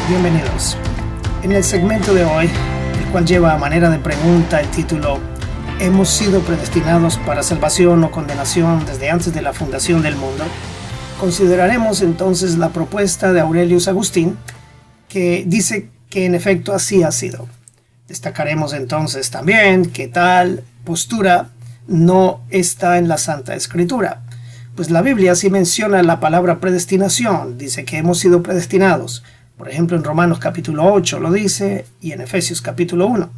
Bienvenidos. En el segmento de hoy, el cual lleva a manera de pregunta el título ¿Hemos sido predestinados para salvación o condenación desde antes de la fundación del mundo? Consideraremos entonces la propuesta de Aurelius Agustín, que dice que en efecto así ha sido. Destacaremos entonces también que tal postura no está en la Santa Escritura, pues la Biblia sí menciona la palabra predestinación, dice que hemos sido predestinados. Por ejemplo, en Romanos capítulo 8 lo dice y en Efesios capítulo 1.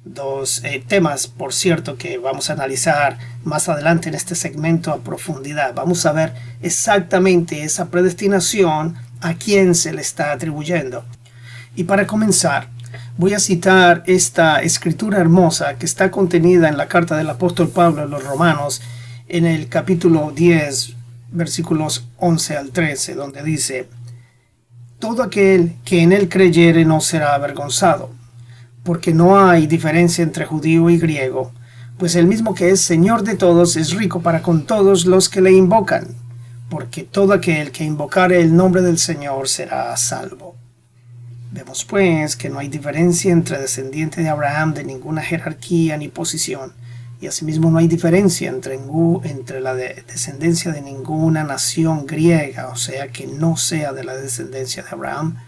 Dos temas, por cierto, que vamos a analizar más adelante en este segmento a profundidad. Vamos a ver exactamente esa predestinación a quién se le está atribuyendo. Y para comenzar, voy a citar esta escritura hermosa que está contenida en la carta del apóstol Pablo a los Romanos en el capítulo 10, versículos 11 al 13, donde dice: todo aquel que en él creyere no será avergonzado, porque no hay diferencia entre judío y griego, pues el mismo que es Señor de todos es rico para con todos los que le invocan, porque todo aquel que invocare el nombre del Señor será salvo. Vemos pues que no hay diferencia entre descendiente de Abraham de ninguna jerarquía ni posición, y asimismo no hay diferencia entre la descendencia de ninguna nación griega, o sea que no sea de la descendencia de Abraham.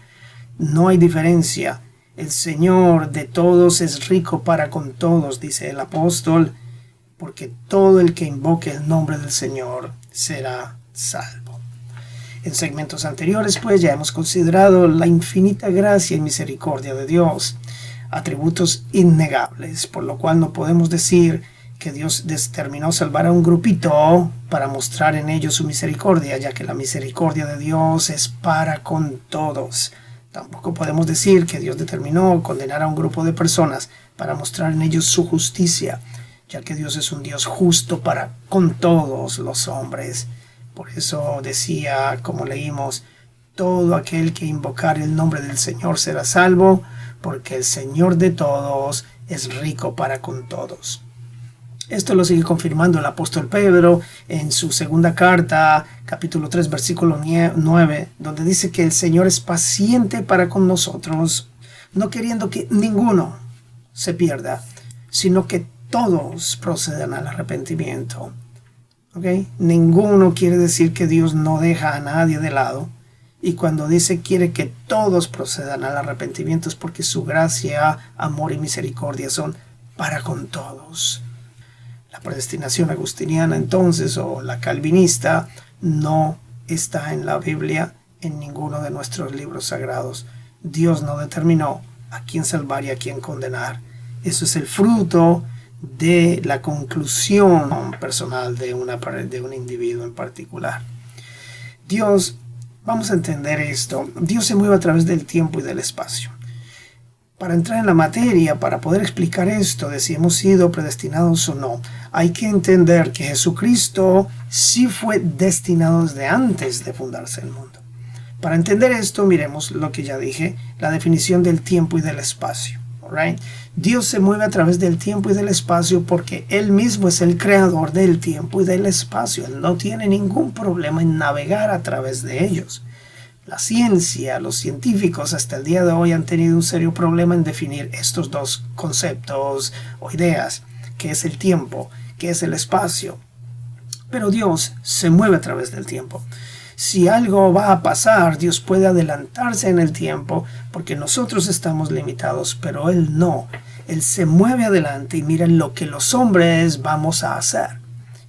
No hay diferencia. El Señor de todos es rico para con todos, dice el apóstol, porque todo el que invoque el nombre del Señor será salvo. En segmentos anteriores, pues, ya hemos considerado la infinita gracia y misericordia de Dios, atributos innegables, por lo cual no podemos decir que Dios determinó salvar a un grupito para mostrar en ellos su misericordia, ya que la misericordia de Dios es para con todos. Tampoco podemos decir que Dios determinó condenar a un grupo de personas para mostrar en ellos su justicia, ya que Dios es un Dios justo para con todos los hombres. Por eso decía, como leímos, todo aquel que invocar el nombre del Señor será salvo, porque el Señor de todos es rico para con todos. Esto lo sigue confirmando el apóstol Pedro en su segunda carta, capítulo 3, versículo 9, donde dice que el Señor es paciente para con nosotros, no queriendo que ninguno se pierda, sino que todos procedan al arrepentimiento. ¿Okay? Ninguno quiere decir que Dios no deja a nadie de lado, y cuando dice quiere que todos procedan al arrepentimiento es porque su gracia, amor y misericordia son para con todos. La predestinación agustiniana entonces, o la calvinista, no está en la Biblia, en ninguno de nuestros libros sagrados. Dios no determinó a quién salvar y a quién condenar. Eso es el fruto de la conclusión personal de un individuo en particular. Dios, vamos a entender esto, Dios se mueve a través del tiempo y del espacio. Para entrar en la materia, para poder explicar esto de si hemos sido predestinados o no, hay que entender que Jesucristo sí fue destinado desde antes de fundarse el mundo. Para entender esto, miremos lo que ya dije, la definición del tiempo y del espacio. Right? Dios se mueve a través del tiempo y del espacio porque Él mismo es el creador del tiempo y del espacio. Él no tiene ningún problema en navegar a través de ellos. La ciencia, los científicos hasta el día de hoy han tenido un serio problema en definir estos dos conceptos o ideas, que es el tiempo, que es el espacio. Pero Dios se mueve a través del tiempo. Si algo va a pasar, Dios puede adelantarse en el tiempo porque nosotros estamos limitados, pero Él no. Él se mueve adelante y mira lo que los hombres vamos a hacer.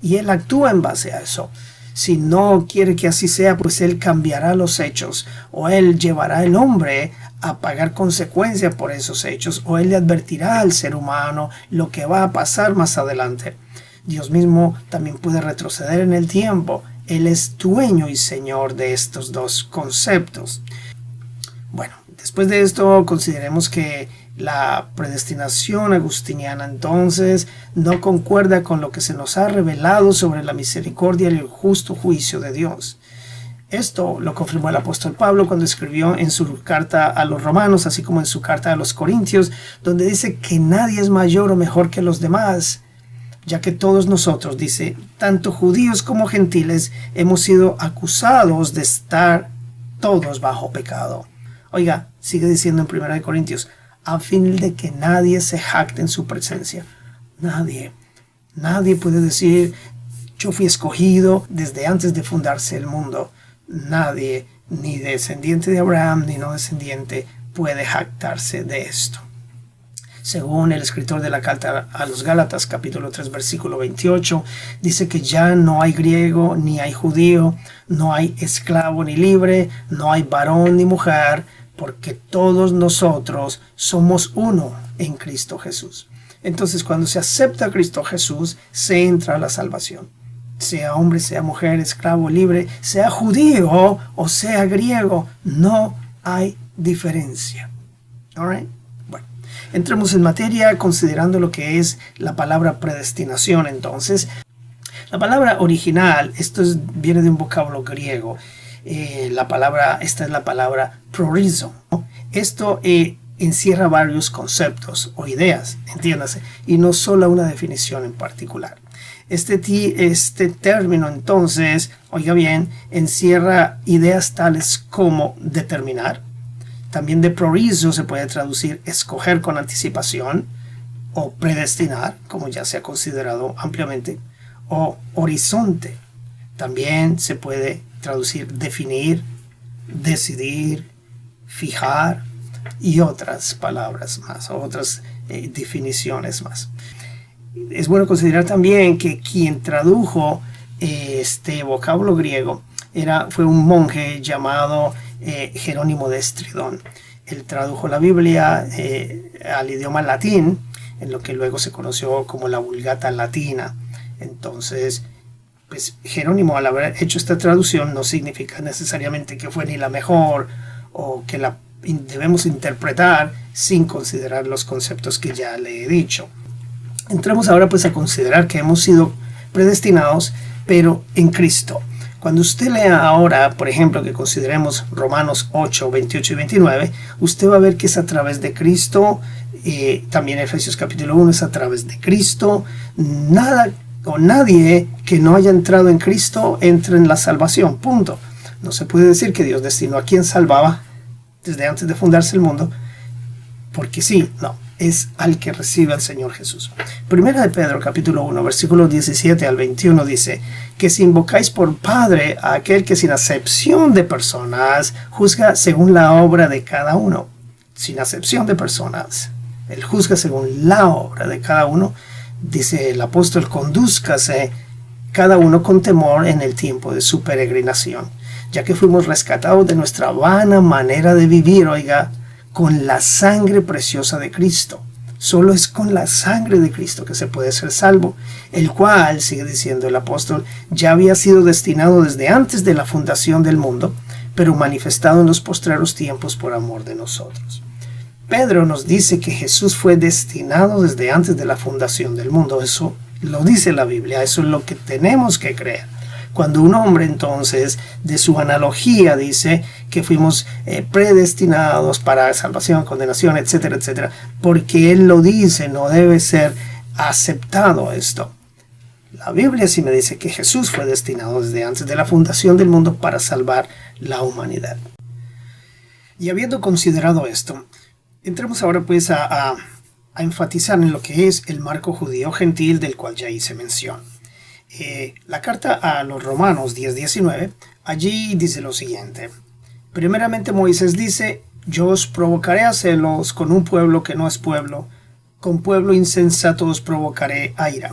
Y Él actúa en base a eso. Si no quiere que así sea, pues Él cambiará los hechos, o Él llevará al hombre a pagar consecuencias por esos hechos, o Él le advertirá al ser humano lo que va a pasar más adelante. Dios mismo también puede retroceder en el tiempo. Él es dueño y señor de estos dos conceptos. Bueno, después de esto consideremos que la predestinación agustiniana entonces no concuerda con lo que se nos ha revelado sobre la misericordia y el justo juicio de Dios. Esto lo confirmó el apóstol Pablo cuando escribió en su carta a los romanos, así como en su carta a los corintios, donde dice que nadie es mayor o mejor que los demás, ya que todos nosotros, dice, tanto judíos como gentiles, hemos sido acusados de estar todos bajo pecado. Oiga, Sigue diciendo en 1 Corintios, a fin de que nadie se jacte en su presencia. Nadie puede decir, yo fui escogido desde antes de fundarse el mundo. Nadie, ni descendiente de Abraham, ni no descendiente, puede jactarse de esto. Según el escritor de la carta a los Gálatas, capítulo 3, versículo 28, dice que ya no hay griego ni hay judío, no hay esclavo ni libre, no hay varón ni mujer, porque todos nosotros somos uno en Cristo Jesús. Entonces, cuando se acepta a Cristo Jesús, se entra a la salvación. Sea hombre, sea mujer, esclavo, libre, sea judío o sea griego, no hay diferencia. All right? Entremos en materia considerando lo que es la palabra predestinación. Entonces, la palabra original, viene de un vocablo griego. Esta es la palabra prorizo. Esto encierra varios conceptos o ideas, entiéndase, y no solo una definición en particular. Este término, entonces, oiga bien, encierra ideas tales como determinar. También de prorizo se puede traducir escoger con anticipación o predestinar, como ya se ha considerado ampliamente, o horizonte. También se puede traducir definir, decidir, fijar y otras palabras más, otras definiciones más. Es bueno considerar también que quien tradujo este vocablo griego fue un monje llamado Jerónimo de Estridón. Él tradujo la Biblia al idioma latín, en lo que luego se conoció como la Vulgata Latina. Entonces, pues Jerónimo, al haber hecho esta traducción, no significa necesariamente que fue ni la mejor o que la debemos interpretar sin considerar los conceptos que ya le he dicho. Entramos ahora pues a considerar que hemos sido predestinados, pero en Cristo. Cuando usted lea ahora, por ejemplo, que consideremos Romanos 8, 28 y 29, usted va a ver que es a través de Cristo. También Efesios capítulo 1 es a través de Cristo. Nada o nadie que no haya entrado en Cristo entra en la salvación, punto. No se puede decir que Dios destinó a quien salvaba desde antes de fundarse el mundo, porque sí, no, es al que recibe al Señor Jesús. Primera de Pedro capítulo 1, versículos 17 al 21 dice que si invocáis por Padre a aquel que sin acepción de personas juzga según la obra de cada uno, sin acepción de personas, Él juzga según la obra de cada uno, dice el apóstol, condúzcase cada uno con temor en el tiempo de su peregrinación, ya que fuimos rescatados de nuestra vana manera de vivir, oiga, con la sangre preciosa de Cristo. Solo es con la sangre de Cristo que se puede ser salvo, el cual, sigue diciendo el apóstol, ya había sido destinado desde antes de la fundación del mundo, pero manifestado en los postreros tiempos por amor de nosotros. Pedro nos dice que Jesús fue destinado desde antes de la fundación del mundo. Eso lo dice la Biblia, eso es lo que tenemos que creer. Cuando un hombre entonces de su analogía dice que fuimos predestinados para salvación, condenación, etcétera, etcétera, porque él lo dice, no debe ser aceptado esto. La Biblia sí me dice que Jesús fue destinado desde antes de la fundación del mundo para salvar la humanidad. Y habiendo considerado esto, entremos ahora pues a enfatizar en lo que es el marco judío-gentil del cual ya hice mención. La carta a los Romanos 10:19, allí dice lo siguiente. Primeramente Moisés dice, yo os provocaré a celos con un pueblo que no es pueblo, con pueblo insensato os provocaré a ira.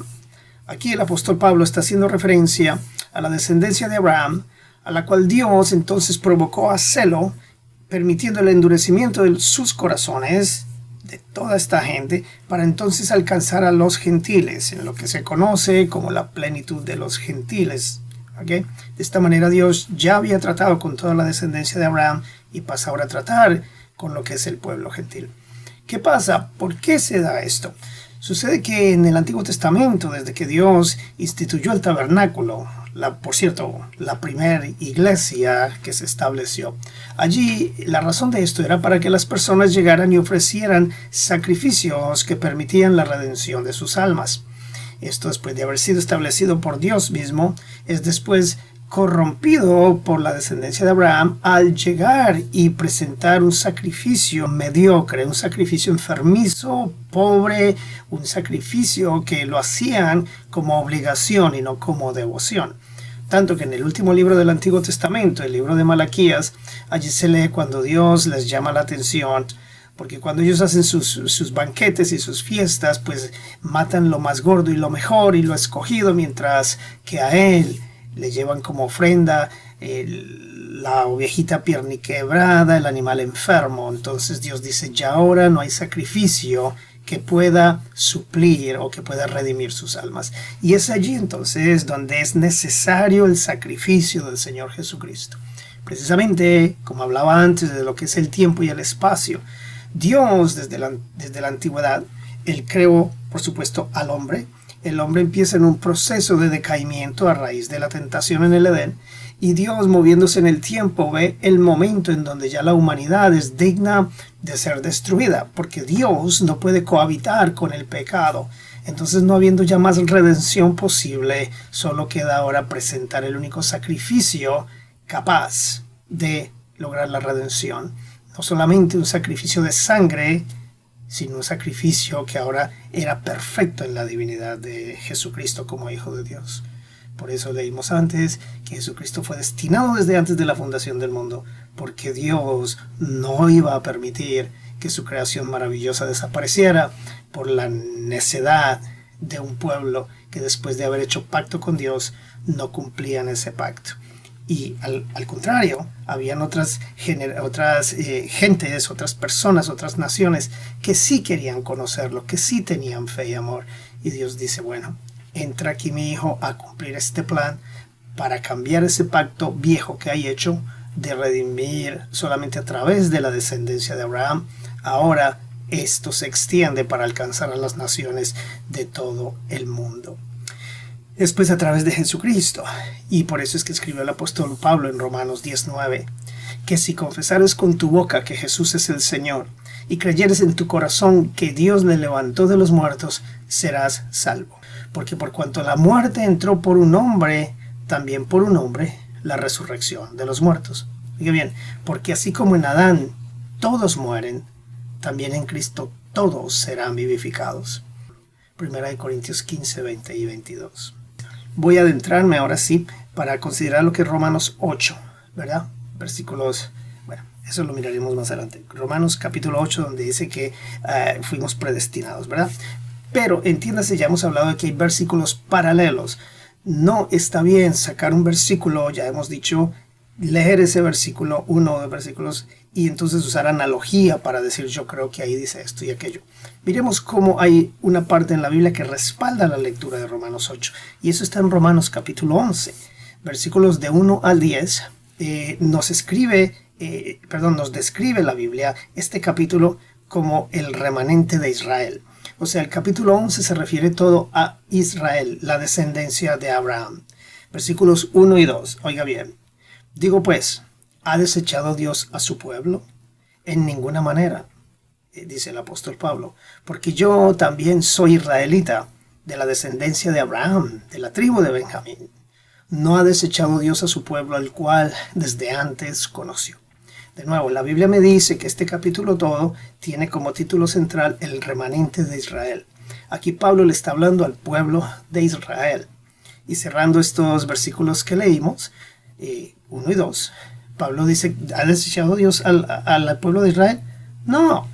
Aquí el apóstol Pablo está haciendo referencia a la descendencia de Abraham, a la cual Dios entonces provocó a celo, permitiendo el endurecimiento de sus corazones, de toda esta gente, para entonces alcanzar a los gentiles, en lo que se conoce como la plenitud de los gentiles. ¿Okay? De esta manera Dios ya había tratado con toda la descendencia de Abraham y pasa ahora a tratar con lo que es el pueblo gentil. ¿Qué pasa? ¿Por qué se da esto? Sucede que en el Antiguo Testamento, desde que Dios instituyó el tabernáculo, por cierto, la primera iglesia que se estableció, allí la razón de esto era para que las personas llegaran y ofrecieran sacrificios que permitían la redención de sus almas. Esto, después de haber sido establecido por Dios mismo, es después corrompido por la descendencia de Abraham al llegar y presentar un sacrificio mediocre, un sacrificio enfermizo, pobre, un sacrificio que lo hacían como obligación y no como devoción. Tanto que en el último libro del Antiguo Testamento, el libro de Malaquías, allí se lee cuando Dios les llama la atención, porque cuando ellos hacen sus banquetes y sus fiestas, pues matan lo más gordo y lo mejor y lo escogido, mientras que a él le llevan como ofrenda la ovejita pierniquebrada, el animal enfermo. Entonces Dios dice, ya ahora no hay sacrificio que pueda suplir o que pueda redimir sus almas. Y es allí entonces donde es necesario el sacrificio del Señor Jesucristo. Precisamente, como hablaba antes de lo que es el tiempo y el espacio, Dios desde la antigüedad, Él creó, por supuesto, al hombre. El hombre empieza en un proceso de decaimiento a raíz de la tentación en el Edén, y Dios, moviéndose en el tiempo, ve el momento en donde ya la humanidad es digna de ser destruida, porque Dios no puede cohabitar con el pecado. Entonces, no habiendo ya más redención posible, solo queda ahora presentar el único sacrificio capaz de lograr la redención. No solamente un sacrificio de sangre, sino un sacrificio que ahora era perfecto en la divinidad de Jesucristo como Hijo de Dios. Por eso leímos antes que Jesucristo fue destinado desde antes de la fundación del mundo, porque Dios no iba a permitir que su creación maravillosa desapareciera por la necedad de un pueblo que después de haber hecho pacto con Dios no cumplían ese pacto. Y al contrario, habían otras gentes, otras personas, otras naciones que sí querían conocerlo, que sí tenían fe y amor. Y Dios dice, bueno, entra aquí mi hijo a cumplir este plan para cambiar ese pacto viejo que hay hecho de redimir solamente a través de la descendencia de Abraham. Ahora esto se extiende para alcanzar a las naciones de todo el mundo. Después a través de Jesucristo. Y por eso es que escribió el apóstol Pablo en Romanos 19, que si confesares con tu boca que Jesús es el Señor y creyeres en tu corazón que Dios le levantó de los muertos, serás salvo. Porque por cuanto la muerte entró por un hombre, también por un hombre la resurrección de los muertos. Oiga bien, porque así como en Adán todos mueren, también en Cristo todos serán vivificados. 1 Corintios 15, 20 y 22. Voy a adentrarme ahora sí para considerar lo que es Romanos 8, ¿verdad? Versículos, bueno, eso lo miraremos más adelante. Romanos capítulo 8, donde dice que fuimos predestinados, ¿verdad? Pero entiéndase, ya hemos hablado de que hay versículos paralelos. No está bien sacar un versículo, ya hemos dicho, leer ese versículo, uno de versículos, y entonces usar analogía para decir yo creo que ahí dice esto y aquello. Miremos cómo hay una parte en la Biblia que respalda la lectura de Romanos 8, y eso está en Romanos capítulo 11, versículos de 1 al 10. Nos describe la Biblia este capítulo como el remanente de Israel. O sea, el capítulo 11 se refiere todo a Israel, la descendencia de Abraham. Versículos 1 y 2, oiga bien. Digo pues, ¿ha desechado Dios a su pueblo? En ninguna manera, dice el apóstol Pablo, porque yo también soy israelita, de la descendencia de Abraham, de la tribu de Benjamín. No ha desechado Dios a su pueblo, al cual desde antes conoció. De nuevo, la Biblia me dice que este capítulo todo tiene como título central el remanente de Israel. Aquí Pablo le está hablando al pueblo de Israel. Y cerrando estos versículos que leímos, 1 y 2, Pablo dice, ¿ha desechado Dios al pueblo de Israel? No,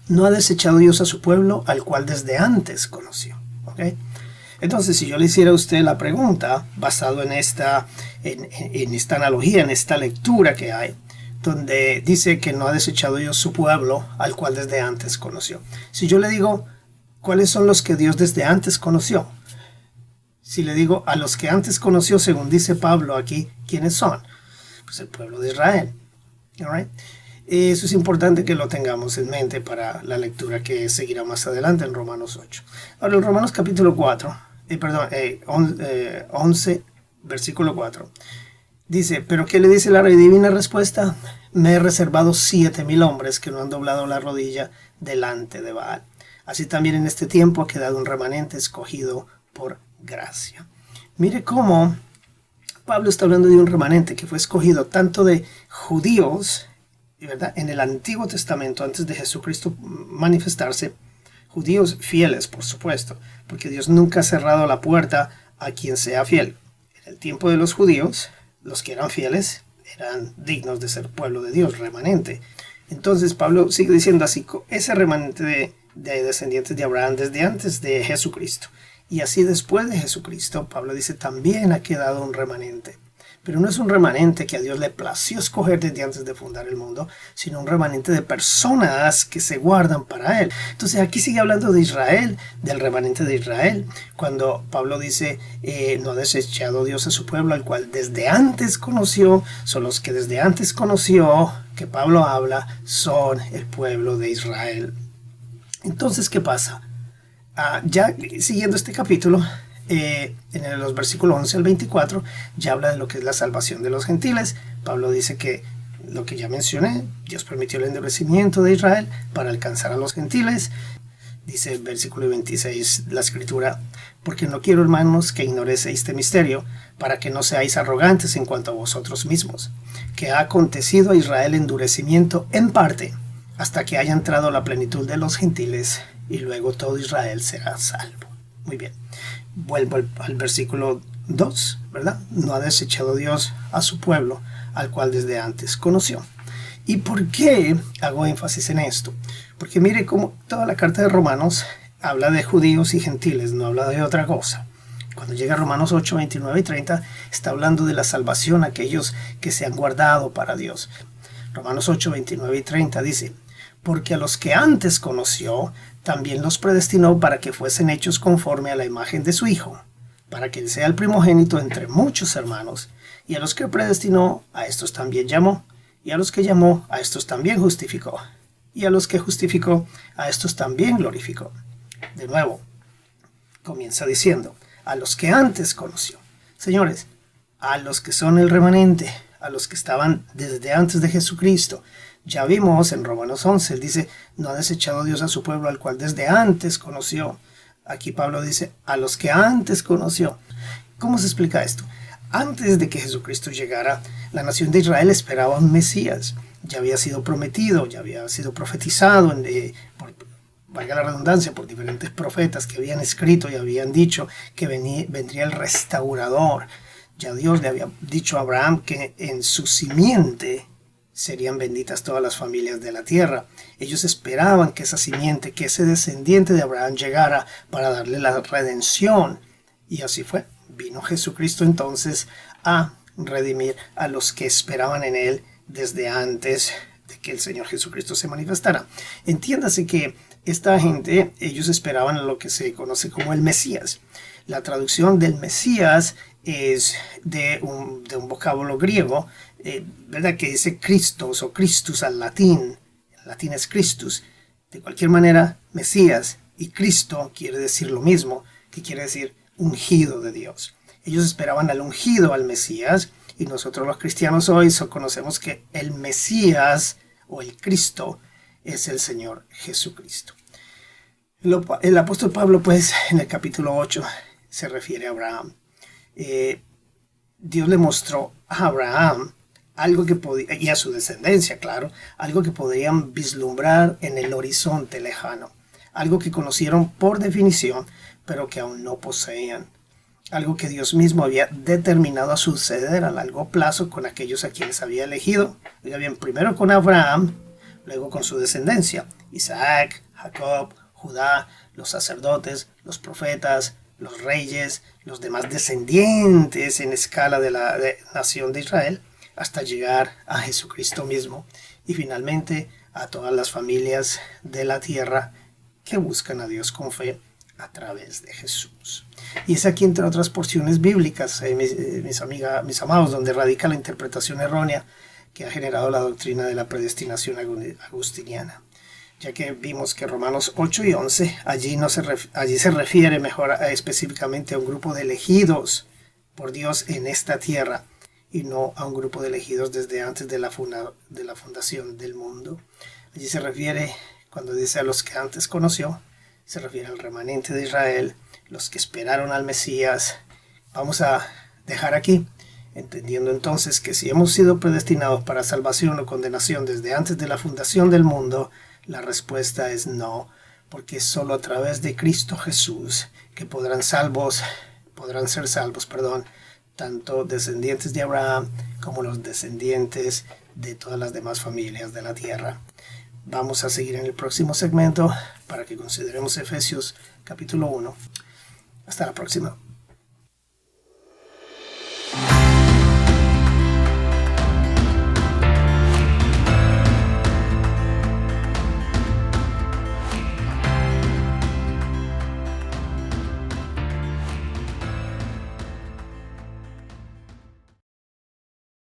no ha desechado Dios a su pueblo, al cual desde antes conoció. ¿Okay? Entonces, si yo le hiciera a usted la pregunta, basado en esta analogía, en esta lectura que hay, donde dice que no ha desechado Dios su pueblo, al cual desde antes conoció. Si yo le digo, ¿cuáles son los que Dios desde antes conoció? Si le digo a los que antes conoció, según dice Pablo aquí, ¿quiénes son? Pues el pueblo de Israel. All right? Eso es importante que lo tengamos en mente para la lectura que seguirá más adelante en Romanos 8. Ahora, en Romanos capítulo 11, versículo 4. Dice, ¿pero qué le dice la divina respuesta? Me he reservado 7,000 hombres que no han doblado la rodilla delante de Baal. Así también en este tiempo ha quedado un remanente escogido por gracia. Mire cómo Pablo está hablando de un remanente que fue escogido tanto de judíos, ¿verdad? En el Antiguo Testamento, antes de Jesucristo manifestarse, judíos fieles, por supuesto, porque Dios nunca ha cerrado la puerta a quien sea fiel. En el tiempo de los judíos, los que eran fieles eran dignos de ser pueblo de Dios, remanente. Entonces Pablo sigue diciendo así, ese remanente de descendientes de Abraham desde antes de Jesucristo. Y así después de Jesucristo, Pablo dice, también ha quedado un remanente. Pero no es un remanente que a Dios le plació escoger desde antes de fundar el mundo, sino un remanente de personas que se guardan para Él. Entonces aquí sigue hablando de Israel, del remanente de Israel, cuando Pablo dice, no ha desechado Dios a su pueblo, al cual desde antes conoció. Son los que desde antes conoció, que Pablo habla, son el pueblo de Israel. Entonces, ¿qué pasa? Ya siguiendo este capítulo, en los versículos 11 al 24, ya habla de lo que es la salvación de los gentiles. Pablo dice que lo que ya mencioné, Dios permitió el endurecimiento de Israel para alcanzar a los gentiles. Dice el versículo 26 la escritura, porque no quiero, hermanos, que ignoréis este misterio, para que no seáis arrogantes en cuanto a vosotros mismos, que ha acontecido a Israel endurecimiento en parte, hasta que haya entrado la plenitud de los gentiles, y luego todo Israel será salvo. Muy bien. Vuelvo al versículo 2, ¿verdad? No ha desechado Dios a su pueblo, al cual desde antes conoció. ¿Y por qué hago énfasis en esto? Porque mire cómo toda la carta de Romanos habla de judíos y gentiles, no habla de otra cosa. Cuando llega a Romanos 8, 29 y 30, está hablando de la salvación a aquellos que se han guardado para Dios. Romanos 8, 29 y 30 dice, porque a los que antes conoció, también los predestinó para que fuesen hechos conforme a la imagen de su Hijo, para que él sea el primogénito entre muchos hermanos. Y a los que predestinó, a estos también llamó. Y a los que llamó, a estos también justificó. Y a los que justificó, a estos también glorificó. De nuevo, comienza diciendo, a los que antes conoció. Señores, a los que son el remanente, a los que estaban desde antes de Jesucristo. Ya vimos en Romanos 11, él dice, no ha desechado Dios a su pueblo, al cual desde antes conoció. Aquí Pablo dice, a los que antes conoció. ¿Cómo se explica esto? Antes de que Jesucristo llegara, la nación de Israel esperaba un Mesías. Ya había sido prometido, ya había sido profetizado, valga la redundancia, por diferentes profetas que habían escrito y habían dicho que vendría el restaurador. Ya Dios le había dicho a Abraham que en su simiente serían benditas todas las familias de la tierra. Ellos esperaban que esa simiente, que ese descendiente de Abraham llegara para darle la redención. Y así fue. Vino Jesucristo entonces a redimir a los que esperaban en él desde antes de que el Señor Jesucristo se manifestara. Entiéndase que esta gente, ellos esperaban lo que se conoce como el Mesías. La traducción del Mesías es de un vocablo griego, ¿verdad? Que dice Christos o Christus al latín. En latín es Christus. De cualquier manera, Mesías y Cristo quiere decir lo mismo, que quiere decir ungido de Dios. Ellos esperaban al ungido, al Mesías, y nosotros los cristianos hoy conocemos que el Mesías o el Cristo es el Señor Jesucristo. El apóstol Pablo, pues, en el capítulo 8 se refiere a Abraham. Dios le mostró a Abraham algo que podía, y a su descendencia, claro, algo que podían vislumbrar en el horizonte lejano, algo que conocieron por definición, pero que aún no poseían, algo que Dios mismo había determinado a suceder a largo plazo con aquellos a quienes había elegido. Oiga bien, primero con Abraham, luego con su descendencia, Isaac, Jacob, Judá, los sacerdotes, los profetas, los reyes, los demás descendientes en escala de la nación de Israel, hasta llegar a Jesucristo mismo y finalmente a todas las familias de la tierra que buscan a Dios con fe a través de Jesús. Y es aquí, entre otras porciones bíblicas, mis amados, donde radica la interpretación errónea que ha generado la doctrina de la predestinación agustiniana, ya que vimos que Romanos 8 y 11, allí se refiere mejor específicamente a un grupo de elegidos por Dios en esta tierra, y no a un grupo de elegidos desde antes de la fundación del mundo. Allí se refiere, cuando dice a los que antes conoció, se refiere al remanente de Israel, los que esperaron al Mesías. Vamos a dejar aquí entendiendo entonces que si hemos sido predestinados para salvación o condenación desde antes de la fundación del mundo, la respuesta es no, porque es solo a través de Cristo Jesús que podrán ser salvos, tanto descendientes de Abraham como los descendientes de todas las demás familias de la tierra. Vamos a seguir en el próximo segmento para que consideremos Efesios capítulo 1. Hasta la próxima.